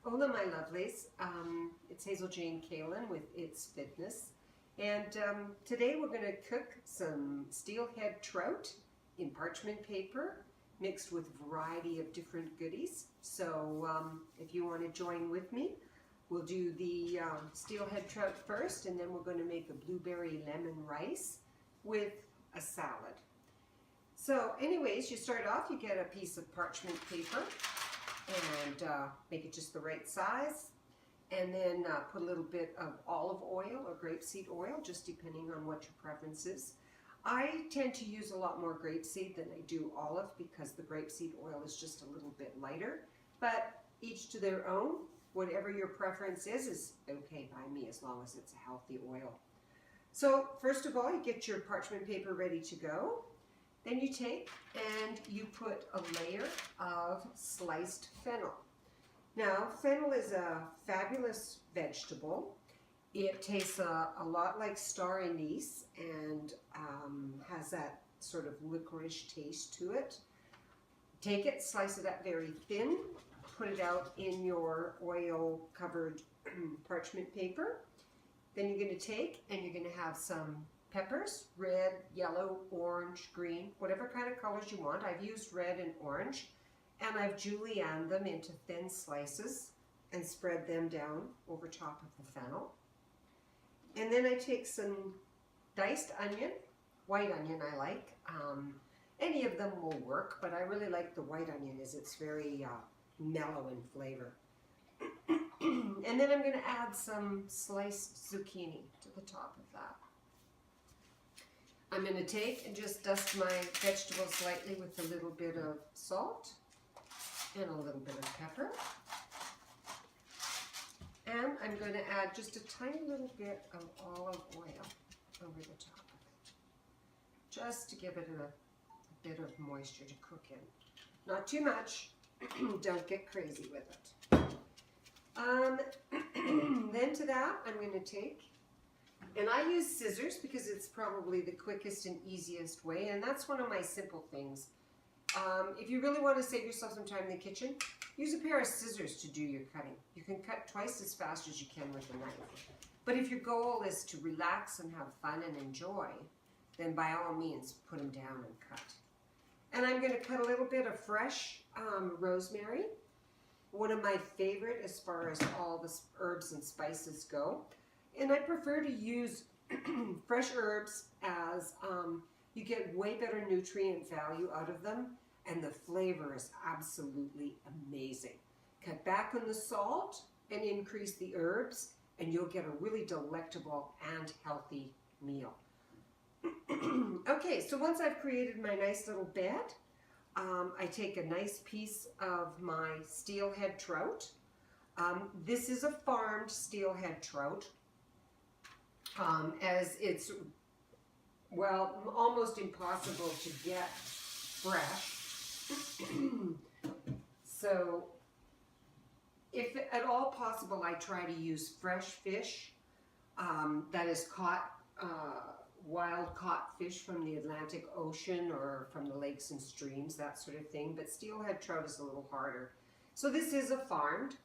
Hola, my lovelies. It's Hazel-Jane Kalin with It's Fitness. And today we're going to cook some steelhead trout in parchment paper mixed with a variety of different goodies. So if you want to join with me, we'll do the steelhead trout first, and then we're going to make a blueberry lemon rice with a salad. So anyways, you start off, you get a piece of parchment paper and make it just the right size, and then put a little bit of olive oil or grapeseed oil, just depending on what your preference is. I tend to use a lot more grapeseed than I do olive because the grapeseed oil is just a little bit lighter, but each to their own. Whatever your preference is okay by me as long as it's a healthy oil. So first of all, you get your parchment paper ready to go. Then you take and you put a layer of sliced fennel. Now, fennel is a fabulous vegetable. It tastes a lot like star anise and has that sort of licorice taste to it. Take it, slice it up very thin, put it out in your oil-covered parchment paper. Then you're going to take and you're going to have some peppers, red, yellow, orange, green, whatever kind of colors you want. I've used red and orange, and I've julienned them into thin slices and spread them down over top of the fennel. And then I take some diced onion, white onion I like. Any of them will work, but I really like the white onion as it's very mellow in flavor. And then I'm going to add some sliced zucchini to the top of that. I'm going to take and just dust my vegetables lightly with a little bit of salt and a little bit of pepper. And I'm going to add just a tiny little bit of olive oil over the top of it, just to give it a bit of moisture to cook in. Not too much. Don't get crazy with it. Then to that, I'm going to take, and I use scissors because it's probably the quickest and easiest way, and that's one of my simple things. If you really want to save yourself some time in the kitchen, use a pair of scissors to do your cutting. You can cut twice as fast as you can with a knife. But if your goal is to relax and have fun and enjoy, then by all means, put them down and cut. And I'm going to cut a little bit of fresh rosemary, one of my favorite as far as all the herbs and spices go. And I prefer to use fresh herbs as you get way better nutrient value out of them, and the flavor is absolutely amazing. Cut back on the salt and increase the herbs, and you'll get a really delectable and healthy meal. Okay, so once I've created my nice little bed, I take a nice piece of my steelhead trout. This is a farmed steelhead trout, as it's, well, almost impossible to get fresh. So if at all possible, I try to use fresh fish that is caught, wild caught fish from the Atlantic Ocean or from the lakes and streams, that sort of thing. But steelhead trout is a little harder. So this is a farmed.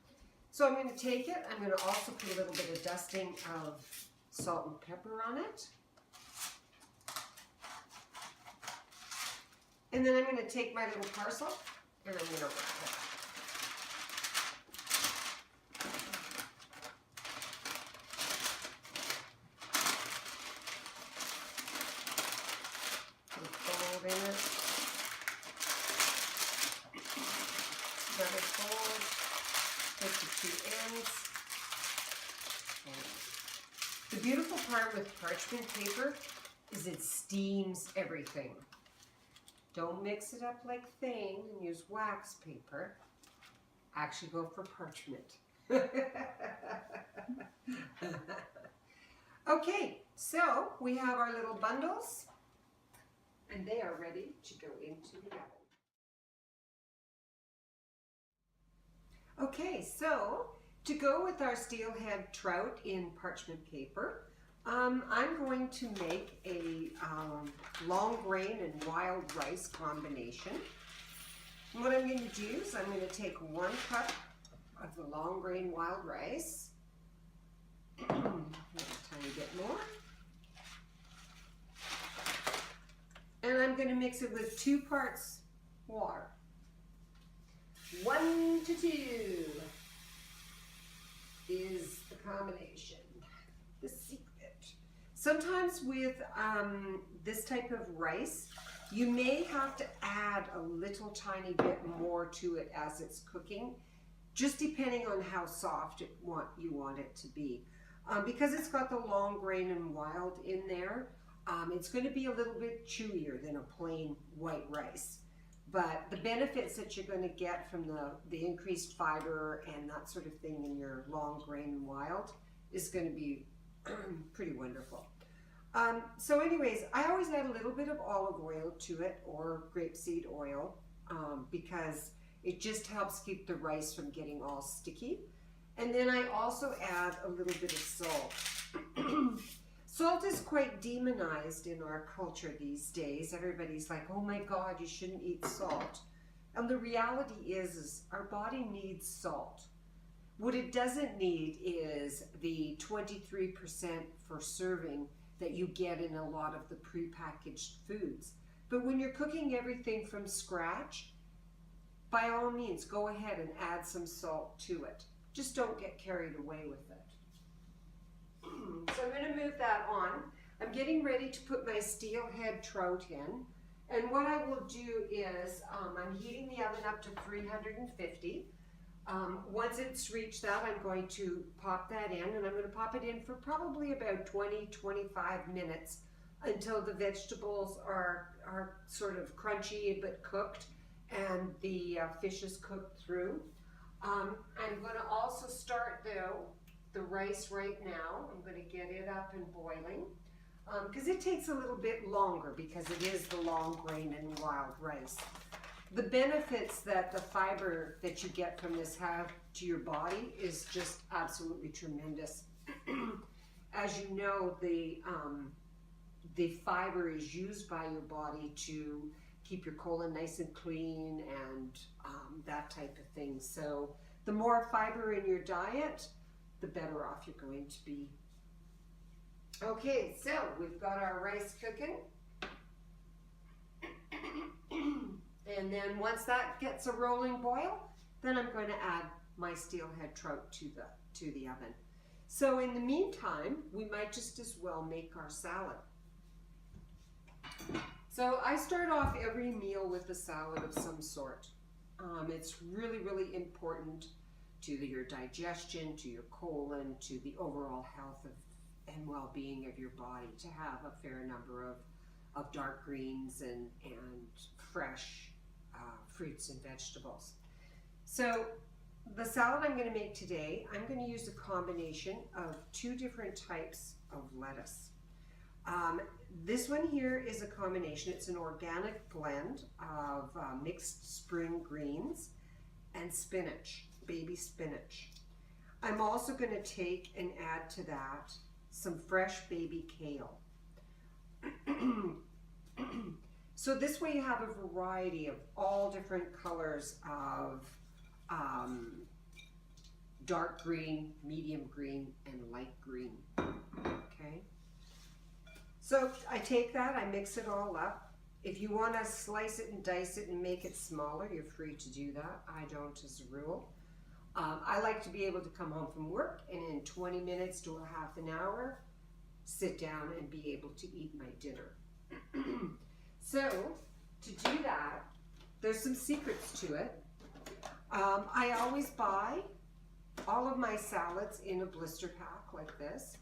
So I'm going to take it. I'm going to also put a little bit of dusting of salt and pepper on it. And then I'm going to take my little parcel and I'm going to wrap it. Fold in it. Let it fold. Take the two ends. The beautiful part with parchment paper is it steams everything. Don't mix it up like Thing and use wax paper. Actually go for parchment. Okay, so we have our little bundles and they are ready to go into the oven. Okay, so to go with our steelhead trout in parchment paper, I'm going to make a long grain and wild rice combination. And what I'm going to do is I'm going to take 1 cup of the long grain wild rice. A tiny bit more. And I'm going to mix it with 2 parts water. 1 to 2 is the combination, the secret. Sometimes with this type of rice, you may have to add a little tiny bit more to it as it's cooking, just depending on how soft you want it to be. Because it's got the long grain and wild in there, it's going to be a little bit chewier than a plain white rice. But the benefits that you're going to get from the increased fiber and that sort of thing in your long grain and wild is going to be pretty wonderful. So anyways, I always add a little bit of olive oil to it, or grapeseed oil, because it just helps keep the rice from getting all sticky. And then I also add a little bit of salt. Salt is quite demonized in our culture these days. Everybody's like, oh my God, you shouldn't eat salt. And the reality is our body needs salt. What it doesn't need is the 23% for serving that you get in a lot of the prepackaged foods. But when you're cooking everything from scratch, by all means, go ahead and add some salt to it. Just don't get carried away with it. So I'm going to move that on. I'm getting ready to put my steelhead trout in. And what I will do is, I'm heating the oven up to 350. Once it's reached that, I'm going to pop that in, and I'm going to pop it in for probably about 20-25 minutes until the vegetables are sort of crunchy but cooked and the fish is cooked through. I'm going to also start though the rice right now. I'm going to get it up and boiling because it takes a little bit longer because it is the long grain and wild rice. The benefits that the fiber that you get from this have to your body is just absolutely tremendous. As you know, the fiber is used by your body to keep your colon nice and clean and that type of thing. So the more fiber in your diet, the better off you're going to be. Okay, so we've got our rice cooking. And then once that gets a rolling boil, then I'm going to add my steelhead trout to the oven. So in the meantime, we might just as well make our salad. So I start off every meal with a salad of some sort. It's really, really important to your digestion, to your colon, to the overall health and well-being of your body to have a fair number of dark greens and fresh fruits and vegetables. So the salad I'm going to make today, I'm going to use a combination of 2 different types of lettuce. This one here is a combination. It's an organic blend of mixed spring greens and spinach, baby spinach. I'm also going to take and add to that some fresh baby kale. So this way you have a variety of all different colors of dark green, medium green, and light green. Okay. So I take that, I mix it all up. If you want to slice it and dice it and make it smaller, you're free to do that. I don't as a rule. I like to be able to come home from work and in 20 minutes to a half an hour, sit down and be able to eat my dinner. So to do that, there's some secrets to it. I always buy all of my salads in a blister pack like this.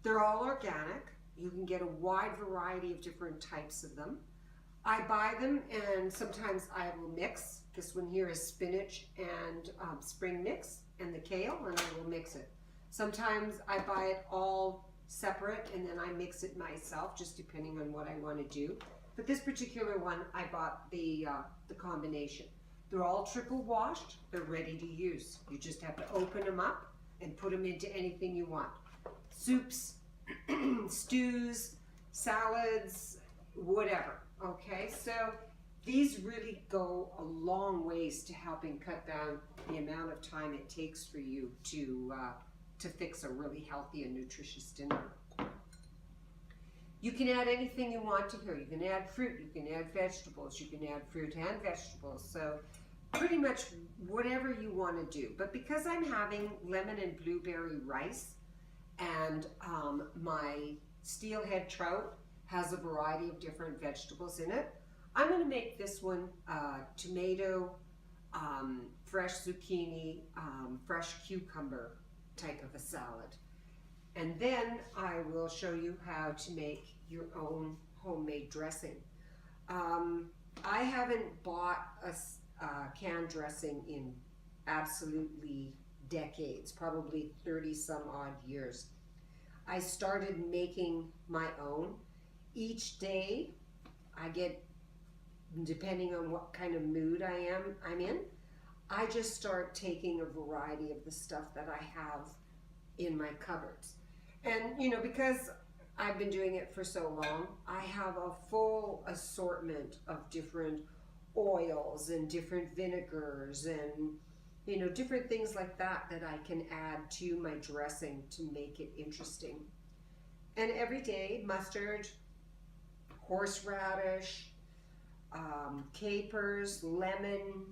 They're all organic. You can get a wide variety of different types of them. I buy them and sometimes I will mix. This one here is spinach and spring mix and the kale, and I will mix it. Sometimes I buy it all separate and then I mix it myself, just depending on what I want to do. But this particular one, I bought the combination. They're all triple washed. They're ready to use. You just have to open them up and put them into anything you want. Soups, stews, salads, whatever. Okay, so These really go a long ways to helping cut down the amount of time it takes for you to fix a really healthy and nutritious dinner. You can add anything you want to here. You can add fruit, you can add vegetables, you can add fruit and vegetables. So pretty much whatever you want to do. But because I'm having lemon and blueberry rice, and my steelhead trout has a variety of different vegetables in it, I'm going to make this one tomato, fresh zucchini, fresh cucumber type of a salad. And then I will show you how to make your own homemade dressing. I haven't bought a canned dressing in absolutely decades, probably 30 some odd years. I started making my own. Each day I get, depending on what kind of mood I'm in, I just start taking a variety of the stuff that I have in my cupboards. And you know, because I've been doing it for so long, I have a full assortment of different oils and different vinegars and, you know, different things like that that I can add to my dressing to make it interesting. And every day, mustard, horseradish, capers, lemon,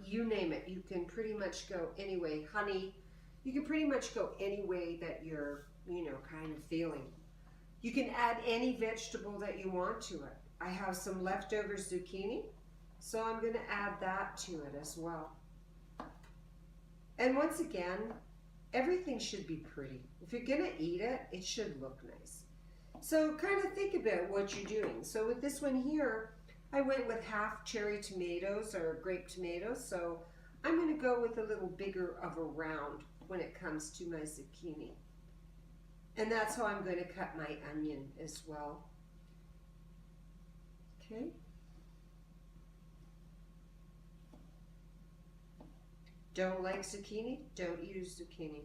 you name it. You can pretty much go any way. Honey, you can pretty much go any way that you're, you know, kind of feeling. You can add any vegetable that you want to it. I have some leftover zucchini, so I'm going to add that to it as well. And once again, everything should be pretty. If you're going to eat it, it should look nice. So kind of think about what you're doing. So with this one here, I went with half cherry tomatoes or grape tomatoes, so I'm going to go with a little bigger of a round when it comes to my zucchini. And that's how I'm going to cut my onion as well. Okay. Don't like zucchini? Don't use zucchini.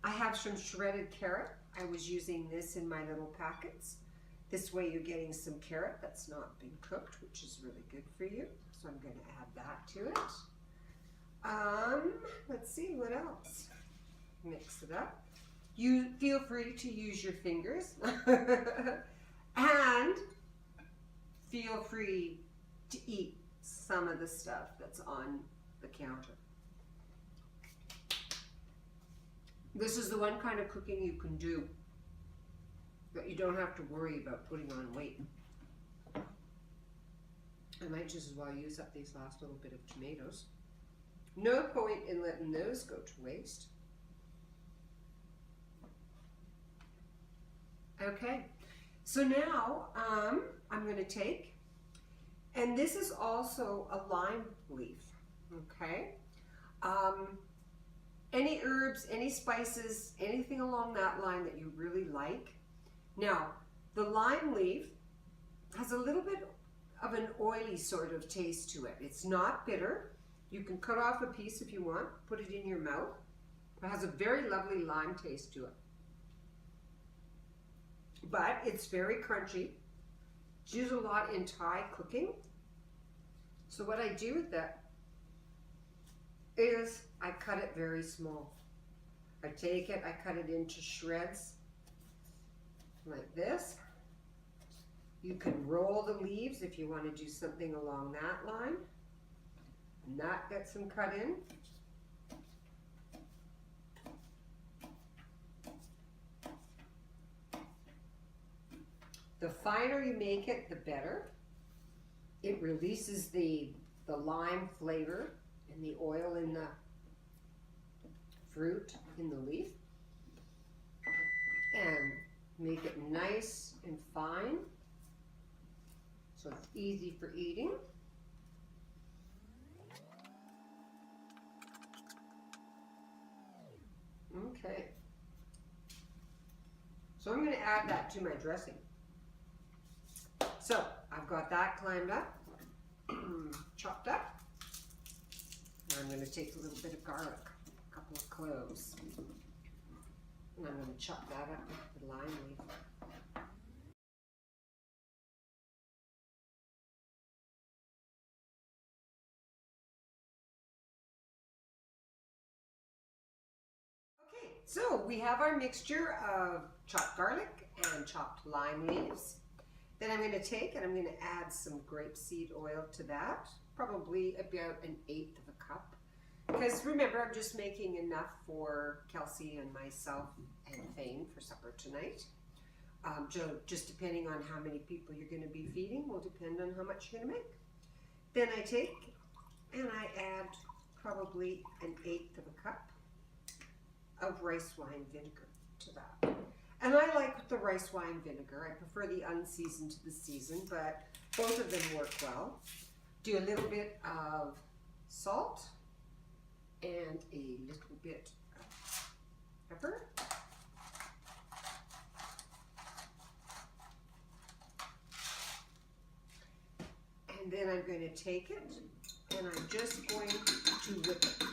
I have some shredded carrot. I was using this in my little packets. This way you're getting some carrot that's not been cooked, which is really good for you. So I'm going to add that to it. Let's see, what else? Mix it up. You feel free to use your fingers. And feel free to eat some of the stuff that's on the counter. This is the one kind of cooking you can do that you don't have to worry about putting on weight. I might just as well use up these last little bit of tomatoes. No point in letting those go to waste. Okay, so now I'm going to take, and this is also a lime leaf, okay? Any herbs, any spices, anything along that line that you really like. Now, the lime leaf has a little bit of an oily sort of taste to it. It's not bitter. You can cut off a piece if you want, put it in your mouth. It has a very lovely lime taste to it. But it's very crunchy. It's used a lot in Thai cooking. So what I do with that is I cut it very small. I take it, I cut it into shreds like this. You can roll the leaves if you want to do something along that line. And that gets them cut in. The finer you make it, the better. It releases the lime flavor and the oil in the fruit in the leaf. And make it nice and fine so it's easy for eating. Okay. So I'm going to add that to my dressing. So I've got that climbed up, chopped up. And I'm going to take a little bit of garlic, a couple of cloves, and I'm going to chop that up with the lime leaf. So we have our mixture of chopped garlic and chopped lime leaves. Then I'm going to take and I'm going to add some grapeseed oil to that, probably about 1/8 of a cup. Because remember, I'm just making enough for Kelsey and myself and Thane for supper tonight. Just depending on how many people you're going to be feeding will depend on how much you're going to make. Then I take and I add probably 1/8 of a cup of rice wine vinegar to that. And I like the rice wine vinegar. I prefer the unseasoned to the seasoned, but both of them work well. Do a little bit of salt and a little bit of pepper. And then I'm going to take it and I'm just going to whip it.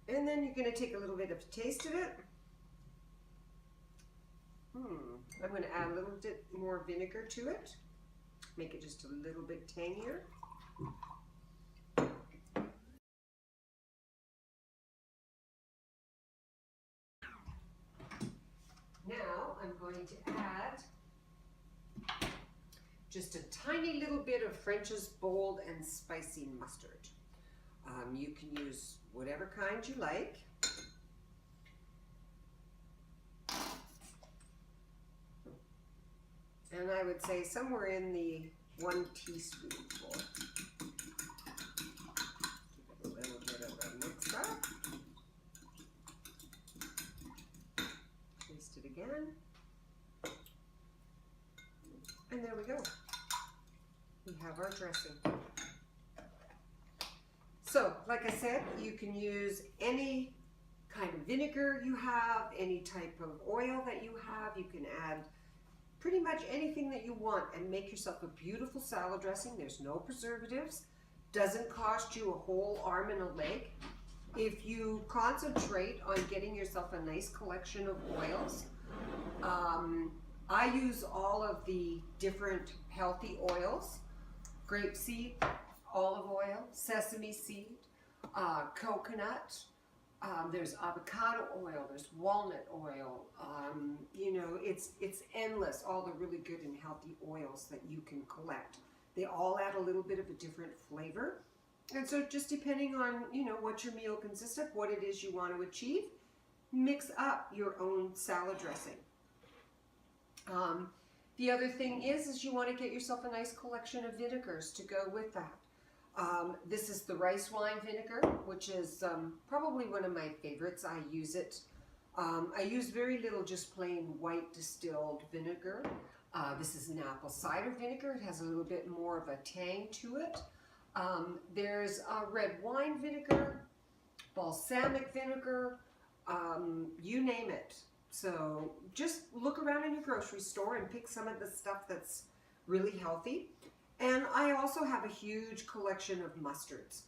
And then you're going to take a little bit of a taste of it. I'm going to add a little bit more vinegar to it. Make it just a little bit tangier. Now I'm going to add just a tiny little bit of French's Bold and Spicy mustard. You can use whatever kind you like. And I would say somewhere in the 1 teaspoonful. Give it a little bit of a mix up. Taste it again. And there we go. We have our dressing. So, like I said, you can use any kind of vinegar you have, any type of oil that you have. You can add pretty much anything that you want and make yourself a beautiful salad dressing. There's no preservatives. Doesn't cost you a whole arm and a leg. If you concentrate on getting yourself a nice collection of oils, I use all of the different healthy oils: grapeseed, olive oil, sesame seed, coconut, there's avocado oil, there's walnut oil, you know, it's endless, all the really good and healthy oils that you can collect. They all add a little bit of a different flavor. And so just depending on, you know, what your meal consists of, what it is you want to achieve, mix up your own salad dressing. The other thing is you want to get yourself a nice collection of vinegars to go with that. This is the rice wine vinegar, which is probably one of my favorites. I use it. I use very little, just plain white distilled vinegar. This is an apple cider vinegar. It has a little bit more of a tang to it. There's red wine vinegar, balsamic vinegar, you name it. So just look around in your grocery store and pick some of the stuff that's really healthy. And I also have a huge collection of mustards.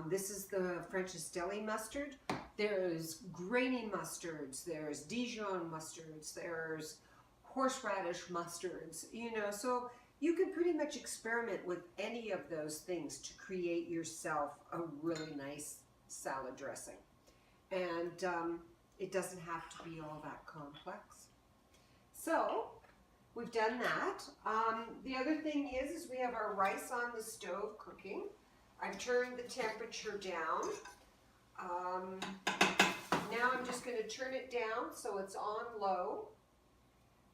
This is the French's Deli mustard. There's grainy mustards, there's Dijon mustards, there's horseradish mustards, you know, so you can pretty much experiment with any of those things to create yourself a really nice salad dressing. And it doesn't have to be all that complex. So we've done that. The other thing is we have our rice on the stove cooking. I've turned the temperature down. Now I'm just going to turn it down so it's on low.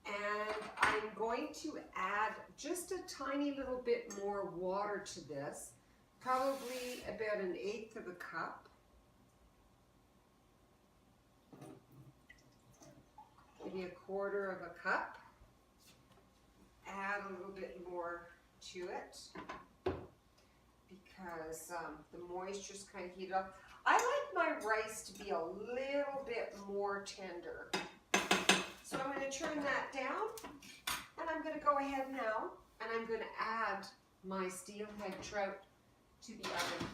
And I'm going to add just a tiny little bit more water to this, probably about 1/8 of a cup. Maybe 1/4 of a cup. Add a little bit more to it because the moisture's kind of heated up. I like my rice to be a little bit more tender. So I'm going to turn that down, and I'm going to go ahead now, and I'm going to add my steelhead trout to the oven.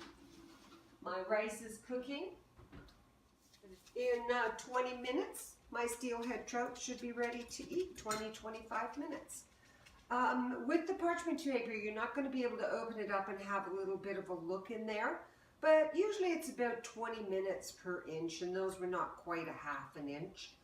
My rice is cooking. In 20 minutes, my steelhead trout should be ready to eat, 20-25 minutes. With the parchment paper, you're not going to be able to open it up and have a little bit of a look in there, but usually it's about 20 minutes per inch, and those were not quite a half an inch.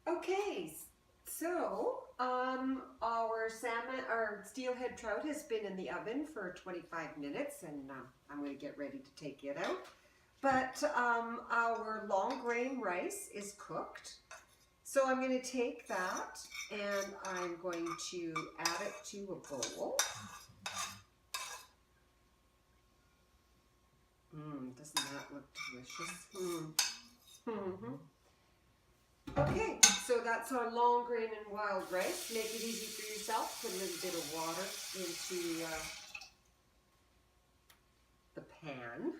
Okay, so our steelhead trout has been in the oven for 25 minutes, and I'm going to get ready to take it out. But our long grain rice is cooked, so I'm going to take that and I'm going to add it to a bowl. Doesn't that look delicious? Okay, so that's our long grain and wild rice. Make it easy for yourself. Put a little bit of water into the pan.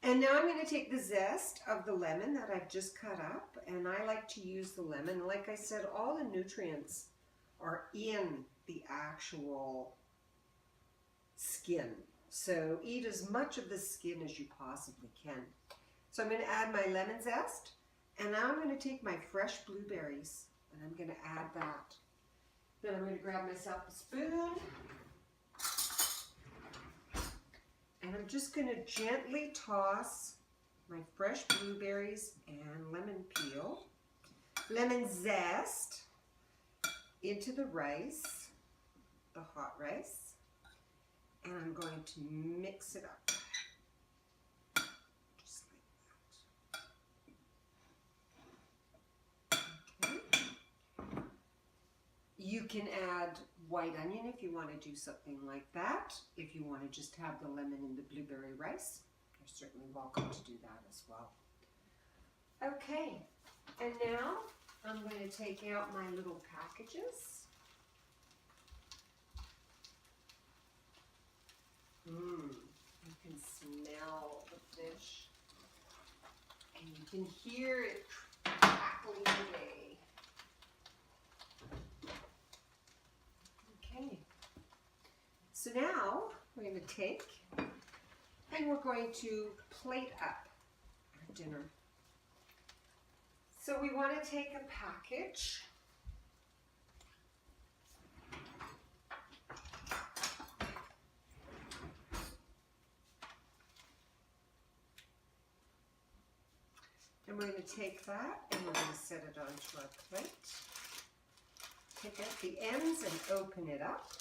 And now I'm going to take the zest of the lemon that I've just cut up, and I like to use the lemon. Like I said, all the nutrients are in the actual skin. So eat as much of the skin as you possibly can. So I'm going to add my lemon zest. And now I'm going to take my fresh blueberries and I'm going to add that. Then I'm going to grab myself a spoon. And I'm just going to gently toss my fresh blueberries and lemon zest into the rice, the hot rice. And I'm going to mix it up. You can add white onion if you want to do something like that. If you want to just have the lemon and the blueberry rice, you're certainly welcome to do that as well. Okay, and now I'm going to take out my little packages. You can smell the fish and you can hear it crackling away. Okay, so now we're going to take and we're going to plate up our dinner. So we want to take a package. And we're going to take that and we're going to set it onto our plate. Take out the ends and open it up.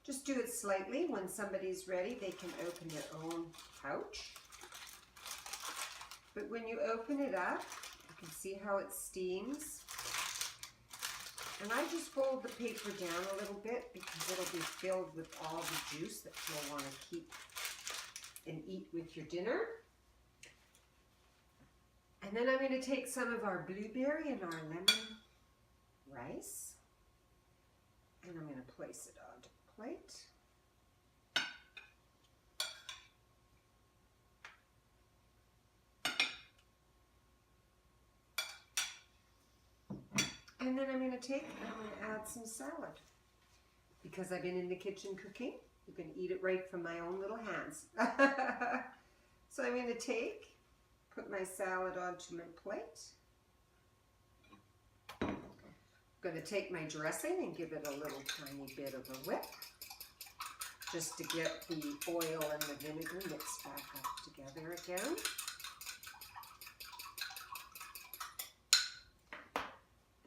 Just do it slightly. When somebody's ready, they can open their own pouch. But when you open it up, you can see how it steams. And I just fold the paper down a little bit because it'll be filled with all the juice that you'll want to keep and eat with your dinner. And then I'm going to take some of our blueberry and our lemon rice, and I'm going to place it onto the plate. And then I'm going to add some salad. Because I've been in the kitchen cooking, you can eat it right from my own little hands. So I'm going to put my salad onto my plate. I'm going to take my dressing and give it a little tiny bit of a whip, just to get the oil and the vinegar mixed back up together again.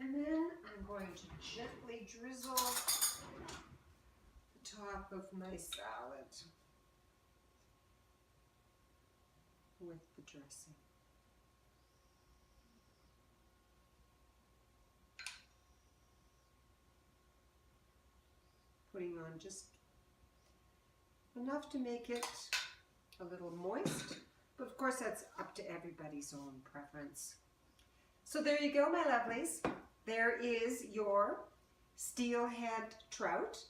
And then I'm going to gently drizzle the top of my salad with the dressing. Putting on just enough to make it a little moist, but of course that's up to everybody's own preference. So there you go, my lovelies. There is your steelhead trout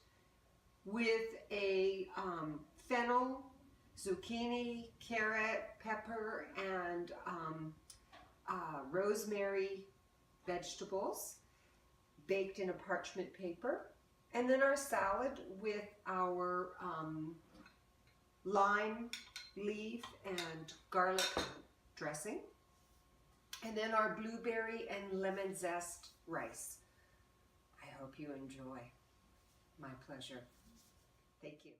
with a fennel, zucchini, carrot, pepper, and rosemary vegetables baked in a parchment paper. And then our salad with our lime leaf and garlic dressing. And then our blueberry and lemon zest rice. I hope you enjoy. My pleasure. Thank you.